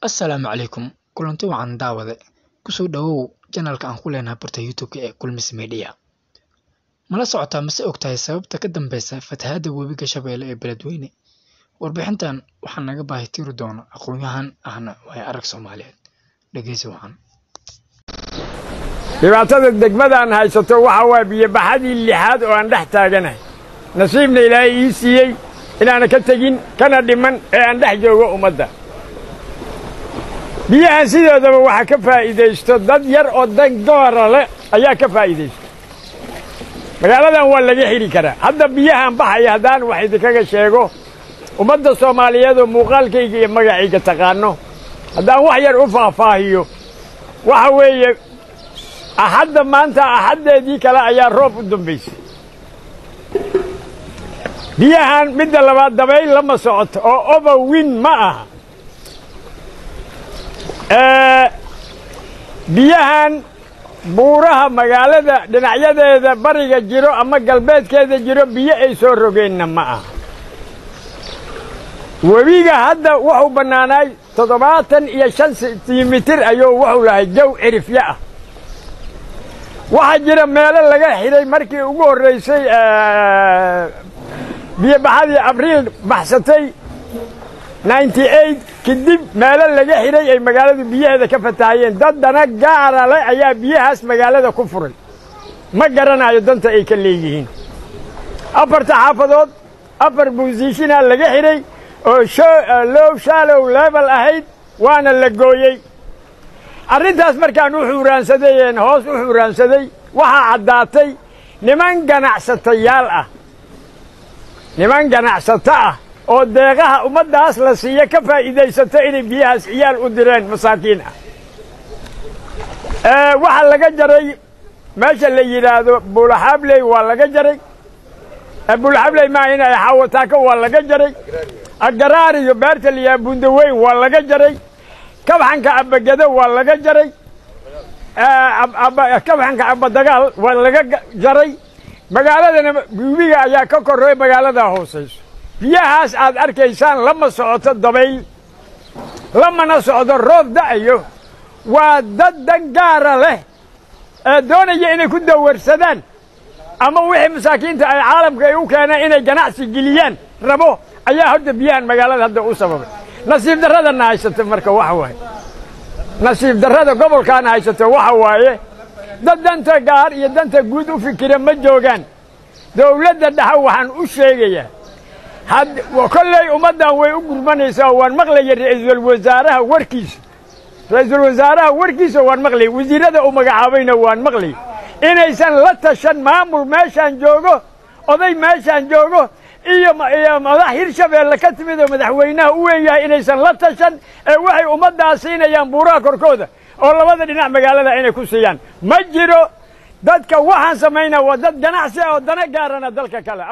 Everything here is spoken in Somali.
Assalaamu calaykum kulanti wacan daawade kusoo dhawow channelka aan ku leenahay barta YouTube ee Kulmis Media mala socotaa mise ogtahay sababta ka dambeysa fatahaada webiga Shabeelle ee Beledweyne warbixintan waxaan naga baahi tiri doona aqoonyahan ahna way arag Soomaaliyeed dhageysi wacan dhibaatada degmadan haysato waxa waa biyo baxadii lixaad oo aan dhex taaganahay nasiibna Ilaahay ii siiyay inaan ka tagin kana dhiman ee aan dhex joogo ummadda biyaha sidoodaba waxa ka faa'iideysto dad yar oo dan gaara leh ayaa ka faa'iideysta magaaladan waa laga xiri karaa hadda biyahan baxaya hadaan wax idinkaga sheego ummadda Soomaaliyeed oo muuqaalkayga iyo magacayga taqaano hadaan wax yar u faahfaahiyo waxa weeye ahadda maanta ahaddeedii kale ayaa roob u dambeysay biyahan midda labaad dabayl lama socoto oo overwind ma aha biyahan buuraha magaalada dhinacyadeeda bariga jiro ama galbeedkeeda jiro biyo ay soo rogeenna ma aha webiga hadda wuxuu bannaanay 75 sentimitir ayuu wuxuu lahay jaw cirifya ah waxa jira meelo laga xiray markii ugu horeysay biyo baxadii Abriil baxsatay 98 kadib meelo laga xiray ay magaalada biyaheeda ka fataayeen dad dana gaara leh ayaa biyahaas magaalada ku furay ma garanayo danta ay ka leeyihiin afarta xaafadood afar position laga xiray oo low shallow level ahayd waana la gooyay arrintaas markaan u xuuraansadeen hoos u xuuraansaday waxa caddaatay niman ganacsata ah oo deeqaha ummadaas la siiyo ka faa'iideysato inay biyahaas ciyaal u direen masaakiin ah waxa laga jaray meesha la yiraahdo Buulaxabley waa laga jaray Buulaxabley ma inay xawataaka waa laga jaray agaraariyo beerta liya bundaweyn waa laga jaray kabxanka abagada waa laga jaray kabxanka abadagaal waa laga jaray magaaladana webiga ayaa ka koray magaalada hooseyso biyahaas aad arkaysaan lama socoto dabayl lamana socdo roob da'ayo waa dad dan gaara leh ee doonaya inay ku dawarsadaan ama wixii masaakiinta ay caalamka ay u keeneen inay ganacsi geliyaan rabo ayaa hadda biyahan magaalada hadda u sababay nasiib darrada haysato marka waxa waaye nasiib darrada gobolkan haysato waxa waaye dad danta gaar iyo danta guud u fikira ma joogaan dawladda dhaxa waxaan u sheegayaa had kolley ummadan way u gurmanaysaa waan maqlayay ra'iisul wasaaraha warkiisa waan maqlay wasiirada uu magacaabayna waan maqlay inaysan la tashan maamul meeshan joogo oday meeshan joogo iyo madax Hirshabeelle ka timid oo madaxweynaha u weeyahay inaysan la tashan ee waxay ummadaas siinayaan buuraha korkooda oo labada dhinac magaalada inay ku siiyaan ma jiro dadka waxaan sameynaa waa dad ganacsi oo dana gaarana dalka kale